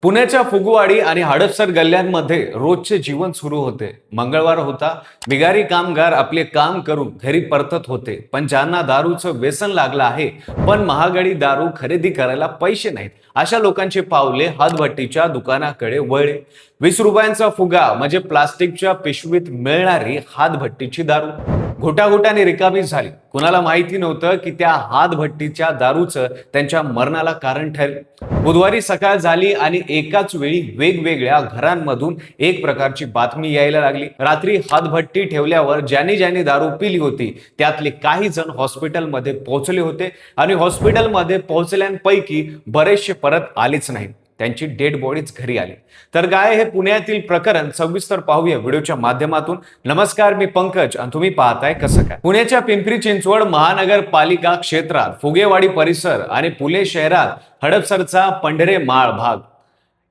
पुण्याच्या फुगवाडी आणि हडपसर गल्ल्यांमध्ये रोजचे जीवन सुरू होते। मंगळवार होता, बिगारी कामगार आपले काम करून घरी परतत होते। पण ज्यांना दारूचं व्यसन लागलं आहे, पण महागडी दारू खरेदी करायला पैसे नाहीत, अशा लोकांचे पावले हातभट्टीच्या दुकानाकडे वळले। 20 रुपयांचा फुगा म्हणजे प्लास्टिकच्या पिशवीत मिळणारी हातभट्टीची दारू घोटाघोटाने रिकामी झाली। कुणाला माहिती नव्हतं की त्या हातभट्टीच्या दारूचं त्यांच्या मरणाला कारण ठरेल। बुधवारी सकाळ झाली आणि एकाच वेळी वेगवेगळ्या घरांमधून एक प्रकारची बातमी यायला लागली। रात्री हातभट्टी ठेवल्यावर ज्यांनी दारू पिली होती त्यातले काही जण हॉस्पिटलमध्ये पोहोचले होते आणि हॉस्पिटलमध्ये पोहोचल्यांपैकी बरेचसे परत आलेच नाहीत, त्यांची डेड बॉडीज घरी आली। तर काय हे पुण्यातील प्रकरण सविस्तर पाहूया व्हिडिओच्या माध्यमातून। नमस्कार, मी पंकज आणि तुम्ही पाहताय कसं काय। पुण्याच्या पिंपरी चिंचवड महानगरपालिका क्षेत्रात फुगेवाडी परिसर आणि पुणे शहरात हडपसरचा पंढरे माळ भाग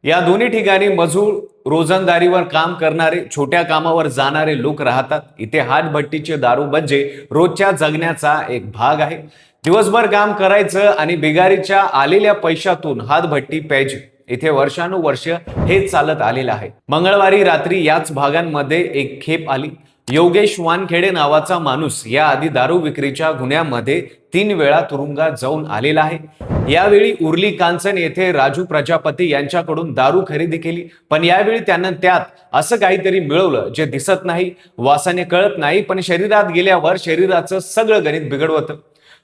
या दोन्ही ठिकाणी मजूर, रोजंदारीवर काम करणारे, छोट्या कामावर जाणारे लोक राहतात। इथे हातभट्टीचे दारू म्हणजे रोजच्या जगण्याचा एक भाग आहे। दिवसभर काम करायचं आणि बिगारीच्या आलेल्या पैशातून हातभट्टी प्यायची। इथे वर्षानुवर्ष हेच चालत आलेलं आहे। मंगळवारी रात्री याच भागांमध्ये एक खेप आली। योगेश वानखेडे नावाचा माणूस याआधी दारू विक्रीच्या गुन्ह्यामध्ये 3 वेळा तुरुंगात जाऊन आलेला आहे। यावेळी उर्ली कांचन येथे राजू प्रजापती यांच्याकडून दारू खरेदी केली, पण यावेळी त्यानं त्यात असं काहीतरी मिळवलं जे दिसत नाही, वासाने कळत नाही, पण शरीरात गेल्यावर शरीराचं सगळं गणित बिघडवतं।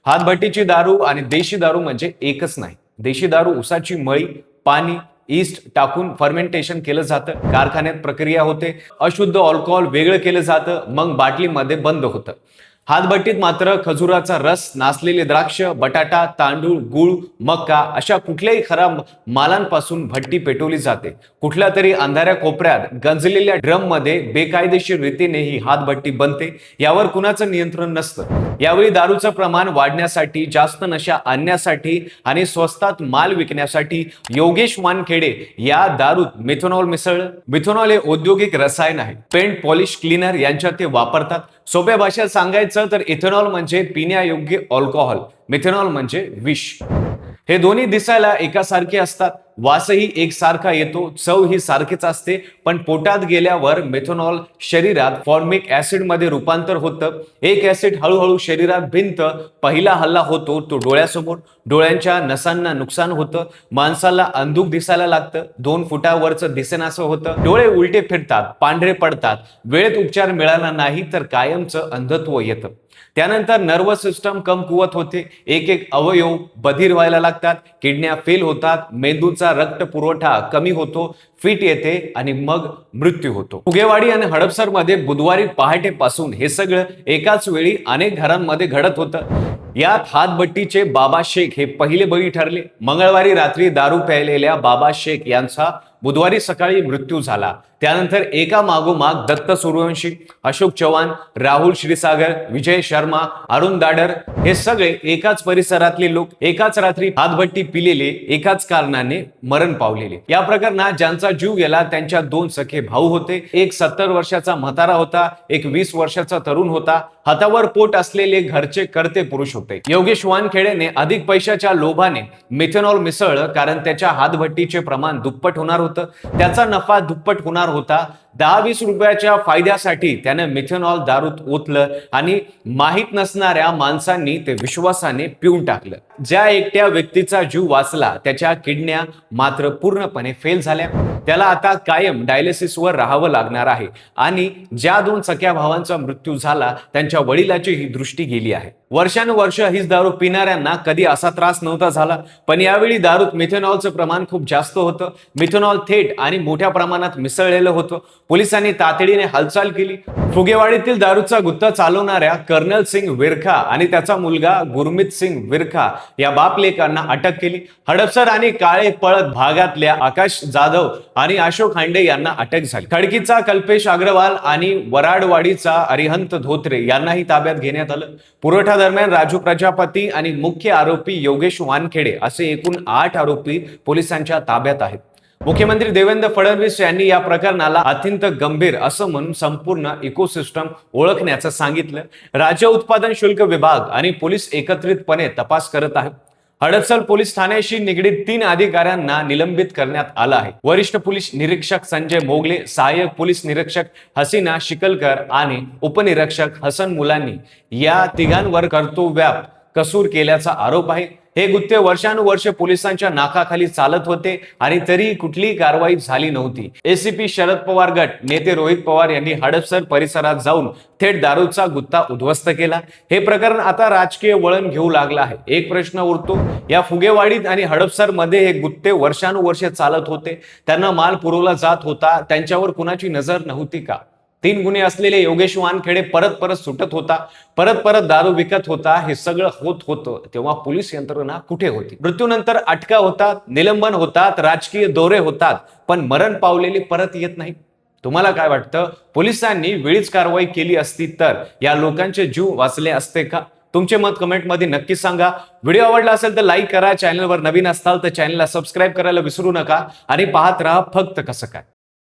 हातभट्टीची दारू आणि देशी दारू म्हणजे एकच नाही। देशी दारू उसाची मळी, पाणी, ईस्ट टाकून फर्मेंटेशन केलं जातं, कारखान्यात प्रक्रिया होते, अशुद्ध अल्कोहोल वेगळं केलं जातं, मग बाटलीमध्ये बंद होतं। हातभट्टीत मात्र खजुराचा रस, नासलेले द्राक्ष, बटाटा, तांदूळ, गूळ, मका अशा कुठल्याही खराब मालांपासून भट्टी पेटवली जाते। कुठल्या तरी अंधाऱ्या कोपऱ्यात गंजलेल्या ड्रम मध्ये बेकायदेशीर रीतीने ही हातभट्टी बनते, यावर कुणाचं नियंत्रण नसतं। यावेळी दारूचं प्रमाण वाढण्यासाठी, जास्त नशा आणण्यासाठी आणि स्वस्तात माल विकण्यासाठी योगेश वानखेडे या दारूत मिथेनॉल मिसळलं। मिथेनॉल हे औद्योगिक रसायन आहे, पेंट पॉलिश क्लीनर यांच्यात ते वापरतात। सोप्या भाषेत सांगायचं तर इथेनॉल म्हणजे पिण्यायोग्य अल्कोहोल, मिथेनॉल म्हणजे विष। हे दोन्ही दिसायला एकासारखे असतात, वासही एकसारखा येतो, चव ही सारखीच असते, पण पोटात गेल्यावर मिथेनॉल शरीरात फॉर्मिक ऍसिड मध्ये रूपांतर होतं। एक ऍसिड हळूहळू शरीरात भिनतं। पहिला हल्ला होतो तो डोळ्यासमोर, डोळ्यांच्या नसांना नुकसान होतं, माणसाला अंधुक दिसायला लागतं, 2 फुटावरचं दिसेनासं होतं, डोळे उलटे फिरतात, पांढरे पडतात, वेळेत उपचार मिळाला नाही तर कायमचं अंधत्व येतं। त्यानंतर नर्वस सिस्टम कमकुवत होते, एक अवयव बधीर व्हायला लागतात, किडन्या फेल होतात, मेंदूचा रक्त पुरवठा कमी होतो, फिट येते आणि मग मृत्यू होतो। फुगेवाडी आणि हडपसर मध्ये बुधवारी पहाटेपासून हे सगळं एकाच वेळी अनेक घरांमध्ये घडत होतं। यात हातभट्टीचे बाबा शेख हे पहिले बळी ठरले। मंगळवारी रात्री दारू प्यायलेल्या बाबा शेख यांचा बुधवारी सकाळी मृत्यू झाला। त्यानंतर एका मागोमाग दत्त सूर्यवंशी, अशोक चव्हाण, राहुल क्षीरसागर, विजय शर्मा, अरुण दाडर हे सगळे एकाच परिसरातले लोक, एकाच रात्री हातभट्टी पिलेले, एकाच कारणाने मरण पावलेले। या प्रकरणात ज्यांचा जीव गेला त्यांच्या 2 सखे भाऊ होते। एक 70 वर्षाचा म्हातारा होता, एक 20 वर्षाचा तरुण होता। हातावर पोट असलेले घरचे करते पुरुष होते। योगेश वानखेडेने अधिक पैशाच्या लोभाने मिथेनॉल मिसळलं, कारण त्याच्या हातभट्टीचे प्रमाण दुप्पट होणार होतं, त्याचा नफा दुप्पट होणार होता। 10-20 रुपयाच्या फायद्यासाठी त्याने मिथेनॉल दारूत ओतलं आणि माहीत नसणाऱ्या माणसांनी ते विश्वासाने पिऊन टाकलं। ज्या एकट्या व्यक्तीचा जीव वाचला त्याच्या किडन्या मात्र पूर्णपणे फेल झाल्या। त्याला आता कायम डायलिसिसवर राहावं लागणार आहे आणि ज्या 2 सख्या भावांचा मृत्यू झाला त्यांच्या वडिलाची ही दृष्टी गेली आहे। वर्षानुवर्ष हीच दारू पिणाऱ्यांना कधी असा त्रास नव्हता झाला, पण यावेळी दारूत मिथेनॉलचं प्रमाण खूप जास्त होतं। मिथेनॉल थेट आणि मोठ्या प्रमाणात मिसळलेलं होतं। पोलिसांनी तातडीने हालचाल केली। फुगेवाडीतील दारूचा गुत्ता चालवणाऱ्या कर्नल सिंग विरखा आणि त्याचा मुलगा गुरमीत सिंग विरखा या बाप-लेकांना अटक केली। हडपसर आणि काळे पळत भागातल्या आकाश जाधव आणि अशोक हांडे यांना अटक झाली। खडकीचा कल्पेश अग्रवाल आणि वराडवाडीचा अरिहंत धोत्रे यांनाही ताब्यात घेण्यात आलं। पुरवठा दरम्यान राजू प्रजापती आणि मुख्य आरोपी योगेश वानखेडे असे एकूण 8 आरोपी पोलिसांच्या ताब्यात आहेत। मुख्यमंत्री देवेंद्र फडणवीस यांनी या प्रकरणाला अत्यंत गंभीर असं म्हणून संपूर्ण इकोसिस्टम ओळखण्याचं सांगितलं। राज्य उत्पादन शुल्क विभाग आणि पोलीस एकत्रितपणे तपास करत आहेत। हडपसर पोलीस ठाण्याशी निगडीत 3 अधिकाऱ्यांना निलंबित करण्यात आलं आहे. वरिष्ठ पोलीस निरीक्षक संजय मोगले, सहाय्यक पोलीस निरीक्षक हसीना शिकलकर आणि उपनिरीक्षक हसन मुलांनी या तिघांवर कर्तव्यात कसूर केल्याचा आरोप आहे. हे गुत्ते वर्षानुवर्षे पोलिसांच्या नाकाखाली चालत होते आणि तरी कुठलीही कारवाई झाली नव्हती. एसीपी शरद पवार गट नेते रोहित पवार यांनी हडपसर परिसरात जाऊन थेट दारूचा गुत्ता उद्ध्वस्त केला. हे प्रकरण आता राजकीय वळण घेऊ लागलं आहे. एक प्रश्न उरतो, या फुगेवाडीत आणि हडपसर मध्ये हे गुत्ते वर्षानुवर्षे चालत होते, त्यांना माल पुरवला जात होता, त्यांच्यावर कुणाची नजर नव्हती का? 3 गुन्हे असलेले योगेश वानखेडे परत सुटत होता, परत दारू विकत होता. हे सगळं होत होतं तेव्हा पोलीस यंत्रणा कुठे होती? मृत्यूनंतर अटका होतात, निलंबन होतात, राजकीय दौरे होतात, पण मरण पावलेले परत येत नाही. तुम्हाला काय वाटतं? पोलिसांनी वेळीच कारवाई केली असती तर या लोकांचे जीव वाचले असते का? तुमचे मत कमेंटमध्ये नक्की सांगा. व्हिडिओ आवडला असेल तर लाईक करा. चॅनलवर नवीन असाल तर चॅनलला सबस्क्राईब करायला विसरू नका आणि पाहत राहा फक्त कसं काय.